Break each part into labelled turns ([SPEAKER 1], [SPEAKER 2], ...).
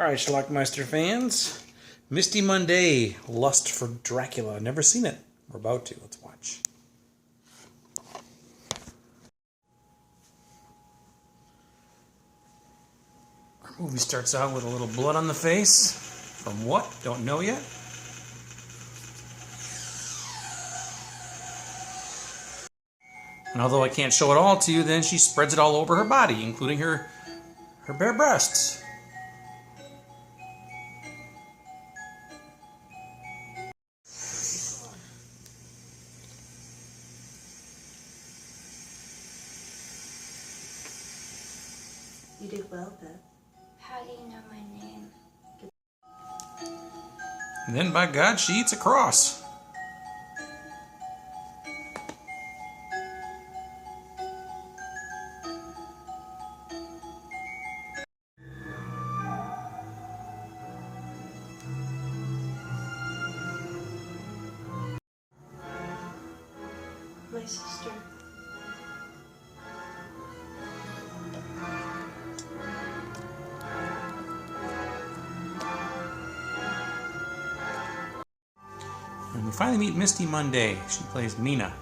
[SPEAKER 1] Alright, Schlockmeister fans. Misty Monday, Lust for Dracula. Never seen it. We're about to. Let's watch. Our movie starts out with a little blood on the face. From what? Don't know yet. And although I can't show it all to you, then she spreads it all over her body, including her bare breasts.
[SPEAKER 2] You did well, Beth.
[SPEAKER 3] How do you know my name?
[SPEAKER 1] And then, by God, she eats a cross.
[SPEAKER 2] My sister.
[SPEAKER 1] And we finally meet Misty Monday. She plays Mina.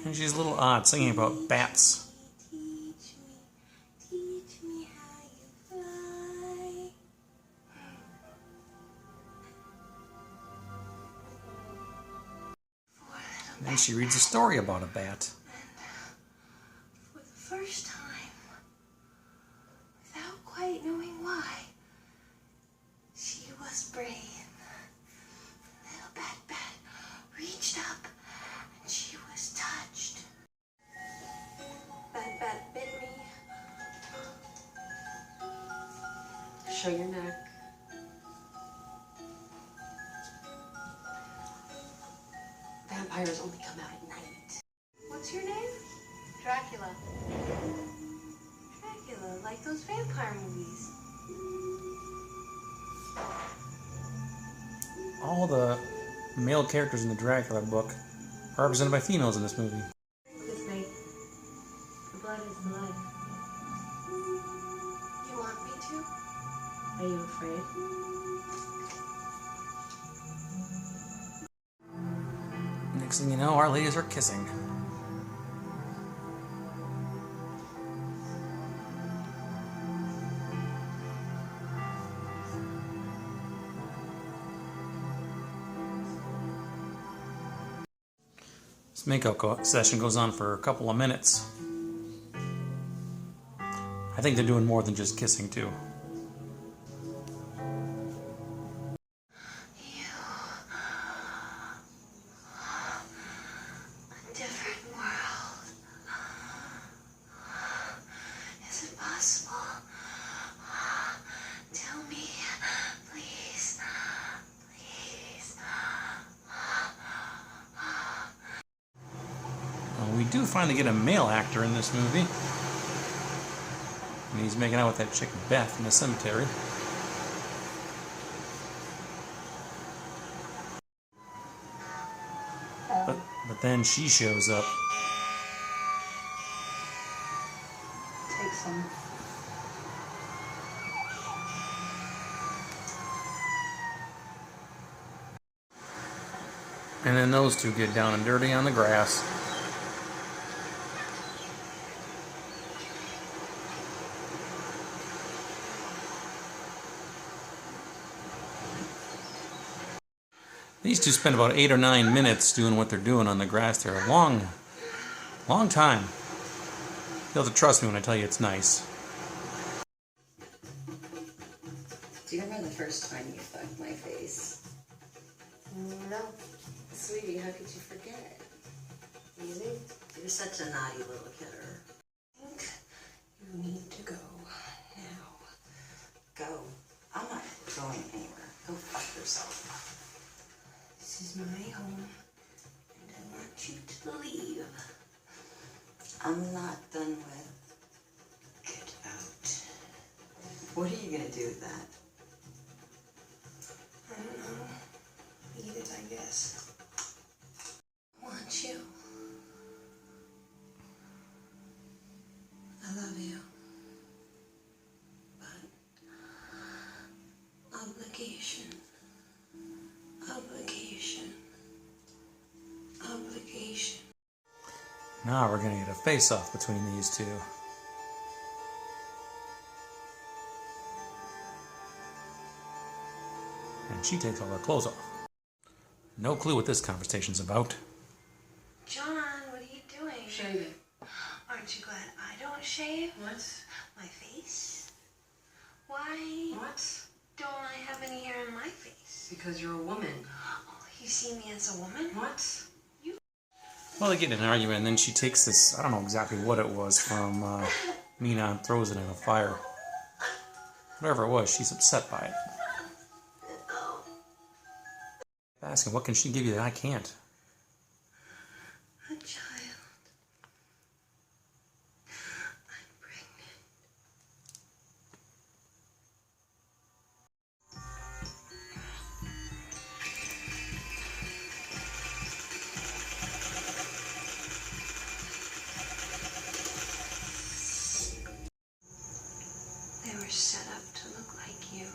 [SPEAKER 1] And she's a little odd, singing about bats.
[SPEAKER 2] Teach me how you fly.
[SPEAKER 1] And then she reads a story about a bat.
[SPEAKER 2] For the first time, without quite knowing why, she was brave. Little bat reached up and she was touched. Bat bit me. Show your neck. Vampires only come out at night. What's your name?
[SPEAKER 3] Dracula.
[SPEAKER 2] Dracula, like those vampire movies.
[SPEAKER 1] All the male characters in the Dracula book are represented by females in this movie.
[SPEAKER 2] Good night. The blood is the life. You want me to? Are you afraid?
[SPEAKER 1] Next thing you know, our ladies are kissing. This makeup session goes on for a couple of minutes. I think they're doing more than just kissing, too.
[SPEAKER 2] Different world. Is it possible? Tell me, please, please.
[SPEAKER 1] We do finally get a male actor in this movie. And he's making out with that chick Beth in the cemetery. But then she shows up.
[SPEAKER 2] Take some.
[SPEAKER 1] And then those two get down and dirty on the grass. These two spend about 8 or 9 minutes doing what they're doing on the grass there. A long time. You'll have to trust me when I tell you it's nice.
[SPEAKER 4] Do you remember the first time you fucked my face?
[SPEAKER 2] No.
[SPEAKER 4] Sweetie, how could you forget?
[SPEAKER 2] Easy.
[SPEAKER 4] You're such a naughty little kidder.
[SPEAKER 2] I think you need to go now.
[SPEAKER 4] Go. I'm not going anywhere. Go fuck yourself.
[SPEAKER 2] This is my home, and I want you to leave.
[SPEAKER 4] I'm not done with. Get out. What are you gonna do with that?
[SPEAKER 2] I don't know. Eat it. is. I want you. I love you. But obligation. Obligation. Obligation.
[SPEAKER 1] Now we're gonna get a face-off between these two. And she takes all her clothes off. No clue what this conversation's about.
[SPEAKER 2] John, what are you doing?
[SPEAKER 3] Shaving.
[SPEAKER 2] Aren't you glad I don't shave
[SPEAKER 3] What?
[SPEAKER 2] my face? Why
[SPEAKER 3] What?
[SPEAKER 2] don't I have any hair in my face?
[SPEAKER 3] Because you're a woman.
[SPEAKER 2] Oh, you see me as a woman?
[SPEAKER 3] What?
[SPEAKER 1] Well, they get in an argument, and then she takes this, I don't know exactly what it was, from Mina and throws it in a fire. Whatever it was, she's upset by it. Asking, what can she give you that I can't?
[SPEAKER 2] A child. I'm pregnant. They were set up to look like you.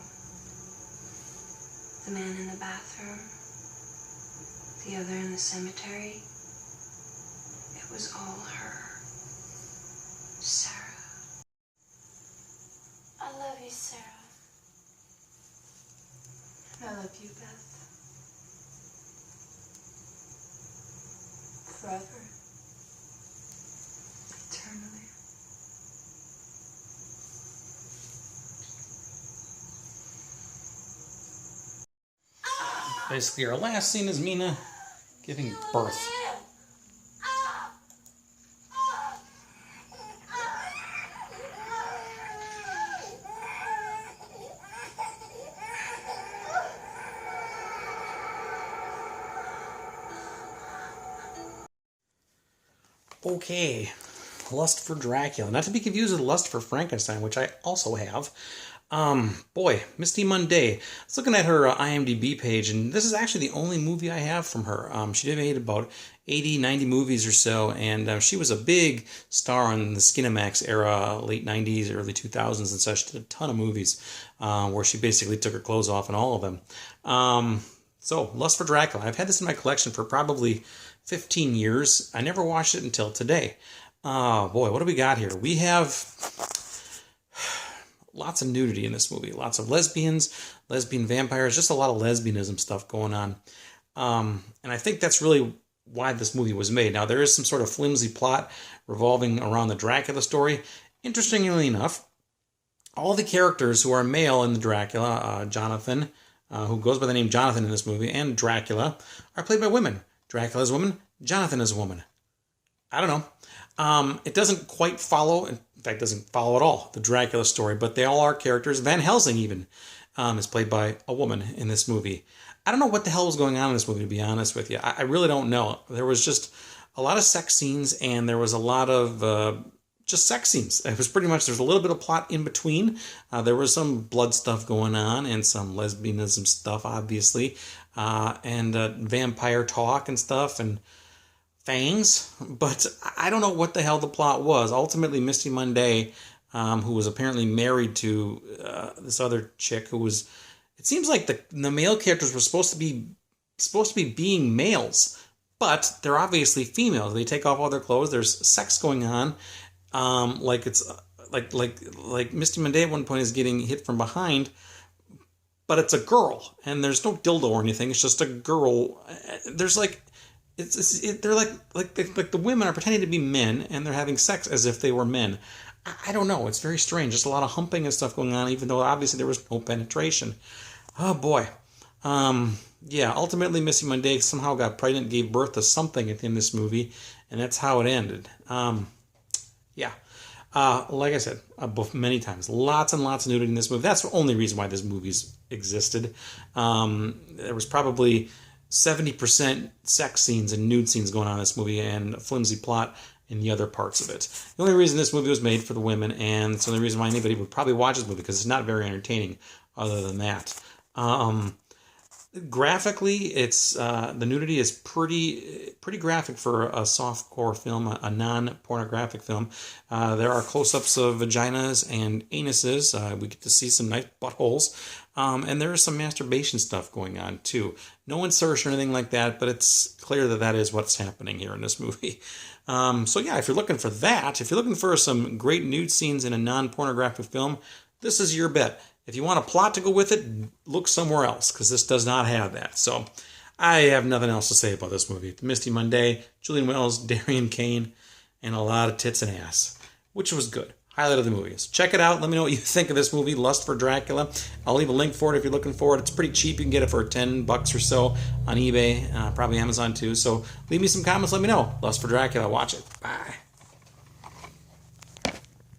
[SPEAKER 2] The man in the bathroom. The other in the cemetery. It was all her. Sarah.
[SPEAKER 3] I love you, Sarah.
[SPEAKER 2] I love you, Beth. Forever. Eternally.
[SPEAKER 1] Basically, our last scene is Mina giving birth. Okay, Lust for Dracula. Not to be confused with Lust for Frankenstein, which I also have. Boy, Misty Monday. I was looking at her IMDb page, and this is actually the only movie I have from her. She did made about 80, 90 movies or so, and she was a big star in the Skinamax era, late 90s, early 2000s and such. She did a ton of movies where she basically took her clothes off in all of them. So, Lust for Dracula. I've had this in my collection for probably 15 years. I never watched it until today. Boy, what do we got here? We have lots of nudity in this movie. Lots of lesbians, lesbian vampires, just a lot of lesbianism stuff going on. And I think that's really why this movie was made. Now, there is some sort of flimsy plot revolving around the Dracula story. Interestingly enough, all the characters who are male in the Dracula, Jonathan, who goes by the name Jonathan in this movie, and Dracula, are played by women. Dracula is a woman, Jonathan is a woman. I don't know. It doesn't quite follow, in fact, doesn't follow at all, the Dracula story, but they all are characters. Van Helsing, even, is played by a woman in this movie. I don't know what the hell was going on in this movie, to be honest with you. I really don't know. There was just a lot of sex scenes, and there was a lot of just sex scenes. It was pretty much, there's a little bit of plot in between. There was some blood stuff going on, and some lesbianism stuff, obviously, and vampire talk and stuff, and fangs, but I don't know what the hell the plot was. Ultimately, Misty Monday, who was apparently married to this other chick who was, it seems like the male characters were supposed to be being males, but they're obviously females. They take off all their clothes. There's sex going on, like it's like Misty Monday at one point is getting hit from behind, but it's a girl, and there's no dildo or anything. It's just a girl. There's like, they're like the women are pretending to be men, and they're having sex as if they were men. I don't know. It's very strange. Just a lot of humping and stuff going on, even though obviously there was no penetration. Oh boy. Yeah. Ultimately, Missy Monday somehow got pregnant, gave birth to something in this movie, and that's how it ended. Yeah. Like I said, many times, lots and lots of nudity in this movie. That's the only reason why this movie's existed. There was probably 70% sex scenes and nude scenes going on in this movie, and a flimsy plot in the other parts of it. The only reason this movie was made for the women, and it's the only reason why anybody would probably watch this movie, because it's not very entertaining other than that. Graphically, it's the nudity is pretty graphic for a softcore film, a non-pornographic film. There are close-ups of vaginas and anuses. We get to see some nice buttholes, and there is some masturbation stuff going on too. No insertion or anything like that, but it's clear that that is what's happening here in this movie. So yeah, if you're looking for that, if you're looking for some great nude scenes in a non-pornographic film, this is your bet. If you want a plot to go with it, look somewhere else, because this does not have that. So I have nothing else to say about this movie. Misty Monday, Julian Wells, Darian Kane, and a lot of tits and ass, which was good. Highlight of the movie. So check it out. Let me know what you think of this movie, Lust for Dracula. I'll leave a link for it if you're looking for it. It's pretty cheap. You can get it for $10 or so on eBay, probably Amazon too. So leave me some comments. Let me know. Lust for Dracula. Watch it. Bye.